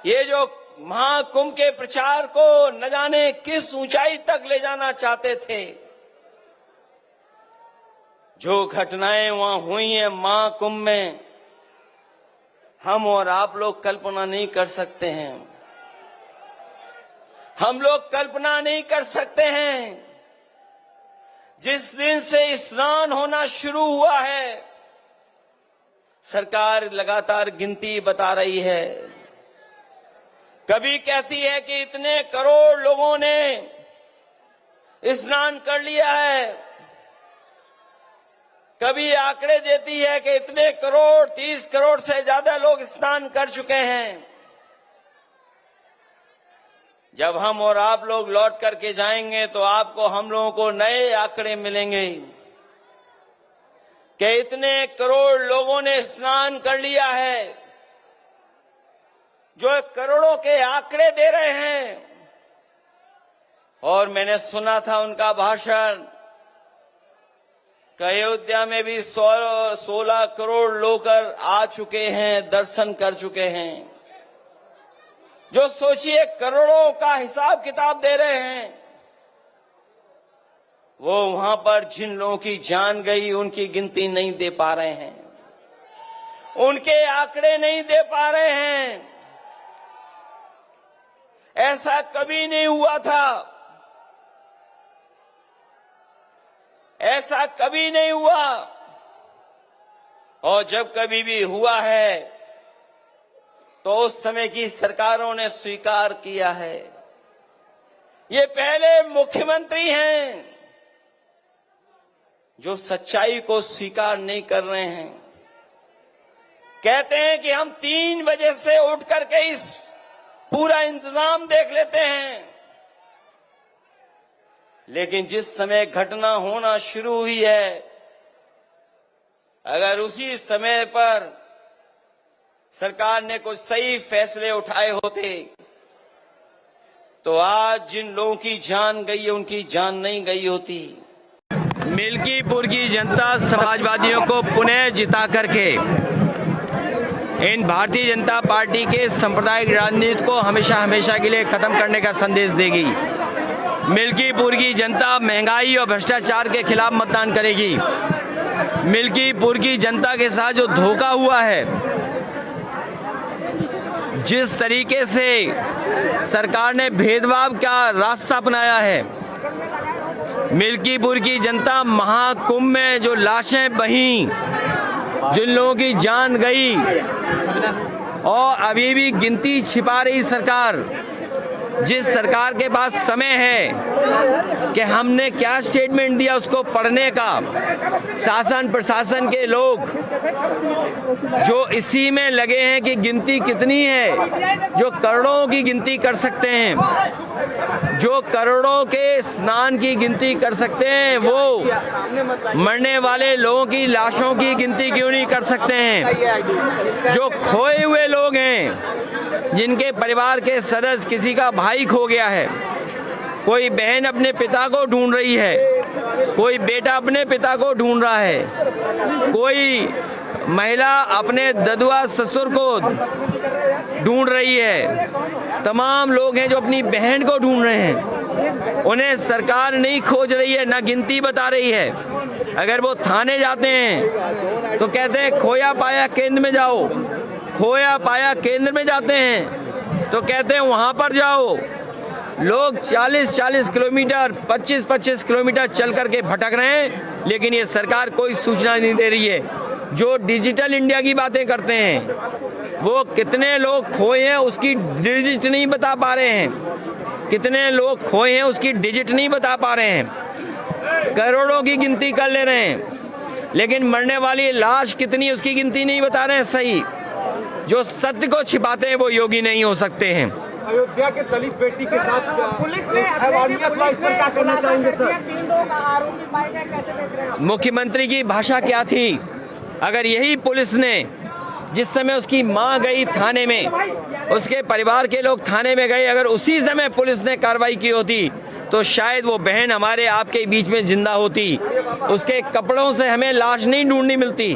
ये जो महाकुंभ के प्रचार को न जाने किस ऊंचाई तक ले जाना चाहते थे। जो घटनाएं वहां हुई हैं महाकुंभ में, हम और आप लोग कल्पना नहीं कर सकते हैं। हम लोग कल्पना नहीं कर सकते हैं। जिस दिन से स्नान होना शुरू हुआ है, सरकार लगातार गिनती बता रही है। कभी कहती है कि इतने करोड़ लोगों ने स्नान कर लिया है, कभी आंकड़े देती है कि इतने करोड़, 30 करोड़ से ज्यादा लोग स्नान कर चुके हैं। जब हम और आप लोग लौट करके जाएंगे तो आपको, हम लोगों को नए आंकड़े मिलेंगे कि इतने करोड़ लोगों ने स्नान कर लिया है। जो करोड़ों के आंकड़े दे रहे हैं, और मैंने सुना था उनका भाषण, अयोध्या में भी 16 करोड़ लोग आ चुके हैं, दर्शन कर चुके हैं। जो सोचिए करोड़ों का हिसाब किताब दे रहे हैं, वो वहां पर जिन लोगों की जान गई उनकी गिनती नहीं दे पा रहे हैं, उनके आंकड़े नहीं दे पा रहे हैं। ऐसा कभी नहीं हुआ था, ऐसा कभी नहीं हुआ। और जब कभी भी हुआ है तो उस समय की सरकारों ने स्वीकार किया है। ये पहले मुख्यमंत्री हैं जो सच्चाई को स्वीकार नहीं कर रहे हैं। कहते हैं कि हम 3 बजे से उठ करके इस पूरा इंतजाम देख लेते हैं, लेकिन जिस समय घटना होना शुरू हुई है, अगर उसी समय पर सरकार ने कुछ सही फैसले उठाए होते तो आज जिन लोगों की जान गई है उनकी जान नहीं गई होती। मिल्कीपुर की जनता समाजवादियों को पुनः जिता करके इन भारतीय जनता पार्टी के सांप्रदायिक राजनीति को हमेशा हमेशा के लिए खत्म करने का संदेश देगी। मिल्कीपुर की जनता महंगाई और भ्रष्टाचार के खिलाफ मतदान करेगी। मिल्कीपुर की जनता के साथ जो धोखा हुआ है, जिस तरीके से सरकार ने भेदभाव का रास्ता अपनाया है, मिल्कीपुर की जनता महाकुंभ में जो लाशें बहीं, जिन लोगों की जान गई और अभी भी गिनती छिपा रही सरकार, जिस सरकार के पास समय है कि हमने क्या स्टेटमेंट दिया उसको पढ़ने का, शासन प्रशासन के लोग जो इसी में लगे हैं कि गिनती कितनी है, जो करोड़ों की गिनती कर सकते हैं, जो करोड़ों के स्नान की गिनती कर सकते हैं, वो मरने वाले लोगों की लाशों की गिनती क्यों नहीं कर सकते हैं? जो खोए हुए लोग हैं, जिनके परिवार के सदस्य, किसी का भाई खो गया है, कोई बहन अपने पिता को ढूंढ रही है, कोई बेटा अपने पिता को ढूंढ रहा है, कोई महिला अपने ददुआ ससुर को ढूंढ रही है, तमाम लोग हैं जो अपनी बहन को ढूंढ रहे हैं। उन्हें सरकार नहीं खोज रही है, ना गिनती बता रही है। अगर वो थाने जाते हैं तो कहते हैं खोया पाया केंद्र में जाओ, खोया पाया केंद्र में जाते हैं तो कहते हैं वहां पर जाओ। लोग 40-40 किलोमीटर, 25-25 किलोमीटर चल करके भटक रहे हैं, लेकिन ये सरकार कोई सूचना नहीं दे रही है। जो डिजिटल इंडिया की बातें करते हैं, वो कितने लोग खोए हैं उसकी डिजिट नहीं बता पा रहे हैं, कितने लोग खोए हैं उसकी डिजिट नहीं बता पा रहे हैं। करोड़ों की गिनती कर ले रहे हैं, लेकिन मरने वाली लाश कितनी उसकी गिनती नहीं बता रहे हैं सही। जो सत्य को छिपाते हैं वो योगी नहीं हो सकते हैं। अयोध्या के दलित बेटी के साथ पुलिस ने इस पर क्या करना चाहेंगे सर? 3 लोग आरोपी पाए गए, कैसे देख रहे हैं? मुख्यमंत्री की भाषा क्या थी? अगर यही पुलिस ने, जिस समय उसकी मां गई थाने में, उसके परिवार के लोग थाने में गए, अगर उसी समय पुलिस ने कार्रवाई की होती तो शायद वो बहन हमारे आपके बीच में जिंदा होती। उसके कपड़ों से हमें लाश नहीं ढूंढनी मिलती।